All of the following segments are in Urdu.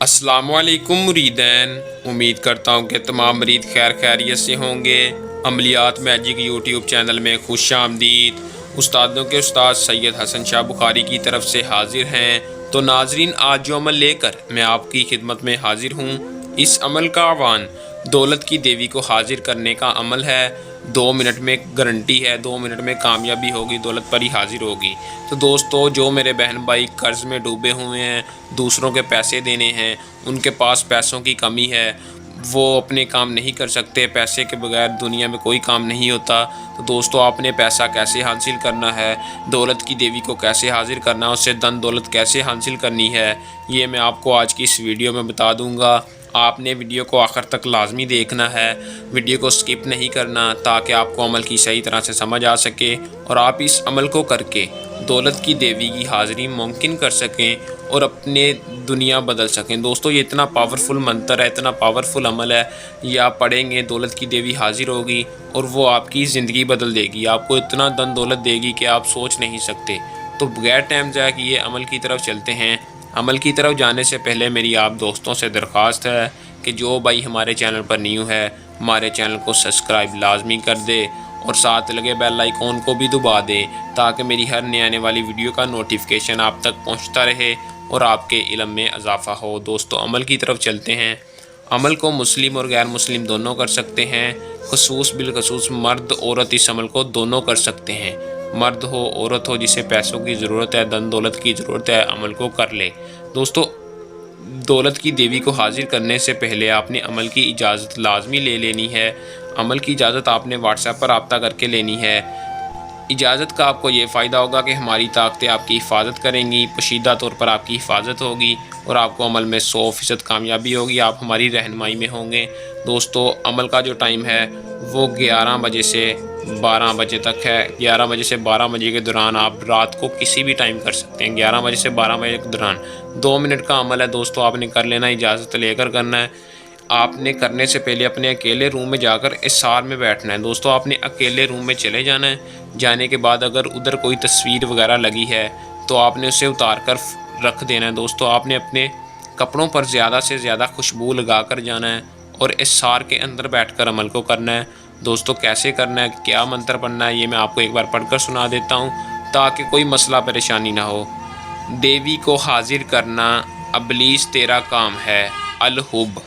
السلام علیکم مریدین، امید کرتا ہوں کہ تمام مرید خیر خیریت سے ہوں گے۔ عملیات میجک یوٹیوب چینل میں خوش آمدید۔ استادوں کے استاد سید حسن شاہ بخاری کی طرف سے حاضر ہیں۔ تو ناظرین، آج جو عمل لے کر میں آپ کی خدمت میں حاضر ہوں، اس عمل کا عنوان دولت کی دیوی کو حاضر کرنے کا عمل ہے۔ 2 منٹ میں گارنٹی ہے، 2 منٹ میں کامیابی ہوگی، دولت پر ہی حاضر ہوگی۔ تو دوستو، جو میرے بہن بھائی قرض میں ڈوبے ہوئے ہیں، دوسروں کے پیسے دینے ہیں، ان کے پاس پیسوں کی کمی ہے، وہ اپنے کام نہیں کر سکتے، پیسے کے بغیر دنیا میں کوئی کام نہیں ہوتا، تو دوستو آپ نے پیسہ کیسے حاصل کرنا ہے، دولت کی دیوی کو کیسے حاضر کرنا ہے، اس سے دن دولت کیسے حاصل کرنی ہے، یہ میں آپ کو آج کی اس ویڈیو میں بتا دوں گا۔ آپ نے ویڈیو کو آخر تک لازمی دیکھنا ہے، ویڈیو کو سکپ نہیں کرنا، تاکہ آپ کو عمل کی صحیح طرح سے سمجھ آ سکے اور آپ اس عمل کو کر کے دولت کی دیوی کی حاضری ممکن کر سکیں اور اپنے دنیا بدل سکیں۔ دوستو، یہ اتنا پاورفل منتر ہے، اتنا پاورفل عمل ہے، یہ آپ پڑھیں گے، دولت کی دیوی حاضر ہوگی اور وہ آپ کی زندگی بدل دے گی، آپ کو اتنا دن دولت دے گی کہ آپ سوچ نہیں سکتے۔ تو بغیر ٹائم ضائع کیے عمل کی طرف چلتے ہیں۔ عمل کی طرف جانے سے پہلے میری آپ دوستوں سے درخواست ہے کہ جو بھائی ہمارے چینل پر نیو ہے، ہمارے چینل کو سبسکرائب لازمی کر دے اور ساتھ لگے بیل آئیکن کو بھی دبا دے، تاکہ میری ہر نئے آنے والی ویڈیو کا نوٹیفیکیشن آپ تک پہنچتا رہے اور آپ کے علم میں اضافہ ہو۔ دوستو، عمل کی طرف چلتے ہیں۔ عمل کو مسلم اور غیر مسلم دونوں کر سکتے ہیں، خصوص بالخصوص مرد عورت اس عمل کو دونوں کر سکتے ہیں۔ مرد ہو عورت ہو، جسے پیسوں کی ضرورت ہے، دن دولت کی ضرورت ہے، عمل کو کر لے۔ دوستو، دولت کی دیوی کو حاضر کرنے سے پہلے آپ نے عمل کی اجازت لازمی لے لینی ہے۔ عمل کی اجازت آپ نے واٹس ایپ پر رابطہ کر کے لینی ہے۔ اجازت کا آپ کو یہ فائدہ ہوگا کہ ہماری طاقتیں آپ کی حفاظت کریں گی، پوشیدہ طور پر آپ کی حفاظت ہوگی اور آپ کو عمل میں 100% کامیابی ہوگی، آپ ہماری رہنمائی میں ہوں گے۔ دوستو، عمل کا جو ٹائم ہے وہ 11 بجے سے 12 بجے تک ہے۔ 11 بجے سے 12 بجے کے دوران آپ رات کو کسی بھی ٹائم کر سکتے ہیں۔ 11 بجے سے 12 بجے کے دوران 2 منٹ کا عمل ہے دوستو، آپ نے کر لینا، اجازت لے کر کرنا ہے۔ آپ نے کرنے سے پہلے اپنے اکیلے روم میں جا کر اسار میں بیٹھنا ہے۔ دوستو، آپ نے اکیلے روم میں چلے جانا ہے۔ جانے کے بعد اگر ادھر کوئی تصویر وغیرہ لگی ہے تو آپ نے اسے اتار کر رکھ دینا ہے۔ دوستو، آپ نے اپنے کپڑوں پر زیادہ سے زیادہ خوشبو لگا کر جانا ہے اور اسار کے اندر بیٹھ کر عمل کو کرنا ہے۔ دوستو، کیسے کرنا ہے، کیا منتر پڑھنا ہے، یہ میں آپ کو ایک بار پڑھ کر سنا دیتا ہوں تاکہ کوئی مسئلہ پریشانی نہ ہو۔ دیوی کو حاضر کرنا ابلیس تیرا کام ہے الحب۔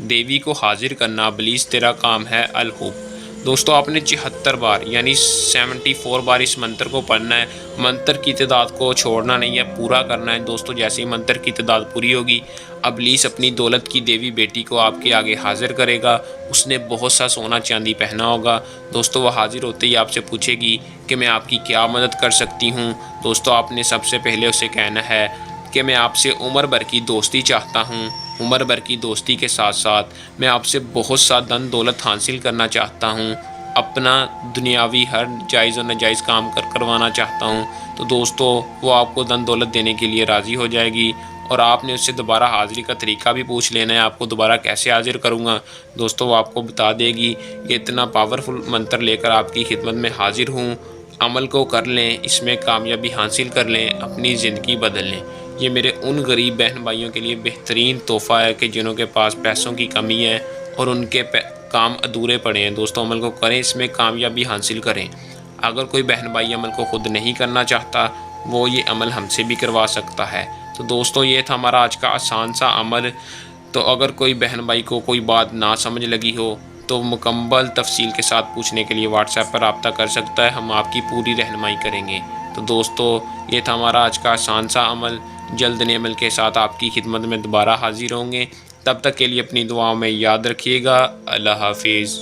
دیوی کو حاضر کرنا ابلیس تیرا کام ہے الحب۔ دوستو، آپ نے 74 بار یعنی 74 بار اس منتر کو پڑھنا ہے۔ منتر کی تعداد کو چھوڑنا نہیں ہے، پورا کرنا ہے۔ دوستو، جیسے ہی منتر کی تعداد پوری ہوگی، ابلیس اپنی دولت کی دیوی بیٹی کو آپ کے آگے حاضر کرے گا۔ اس نے بہت سا سونا چاندی پہنا ہوگا۔ دوستو، وہ حاضر ہوتے ہی آپ سے پوچھے گی کہ میں آپ کی کیا مدد کر سکتی ہوں۔ دوستو، آپ نے سب سے پہلے اسے کہنا ہے کہ میں آپ سے عمر بھر کی دوستی چاہتا ہوں۔ عمر بھر کی دوستی کے ساتھ ساتھ میں آپ سے بہت سا دن دولت حاصل کرنا چاہتا ہوں، اپنا دنیاوی ہر جائز و ناجائز کام کروانا چاہتا ہوں۔ تو دوستو، وہ آپ کو دن دولت دینے کے لیے راضی ہو جائے گی اور آپ نے اس سے دوبارہ حاضری کا طریقہ بھی پوچھ لینا ہے، آپ کو دوبارہ کیسے حاضر کروں گا۔ دوستو، وہ آپ کو بتا دے گی۔ یہ اتنا پاورفل منتر لے کر آپ کی خدمت میں حاضر ہوں۔ عمل کو کر لیں، اس میں کامیابی حاصل کر لیں، اپنی زندگی بدل لیں۔ یہ میرے ان غریب بہن بھائیوں کے لیے بہترین تحفہ ہے کہ جنہوں کے پاس پیسوں کی کمی ہے اور ان کے کام ادھورے پڑے ہیں۔ دوستو، عمل کو کریں، اس میں کامیابی حاصل کریں۔ اگر کوئی بہن بھائی عمل کو خود نہیں کرنا چاہتا، وہ یہ عمل ہم سے بھی کروا سکتا ہے۔ تو دوستو، یہ تھا ہمارا آج کا آسان سا عمل۔ تو اگر کوئی بہن بھائی کو کوئی بات نہ سمجھ لگی ہو تو مکمل تفصیل کے ساتھ پوچھنے کے لیے واٹس ایپ پر رابطہ کر سکتا ہے، ہم آپ کی پوری رہنمائی کریں گے۔ تو دوستو، یہ تھا ہمارا آج کا آسان سا عمل۔ جلد نئے عمل کے ساتھ آپ کی خدمت میں دوبارہ حاضر ہوں گے۔ تب تک کے لیے اپنی دعاؤں میں یاد رکھیے گا۔ اللہ حافظ۔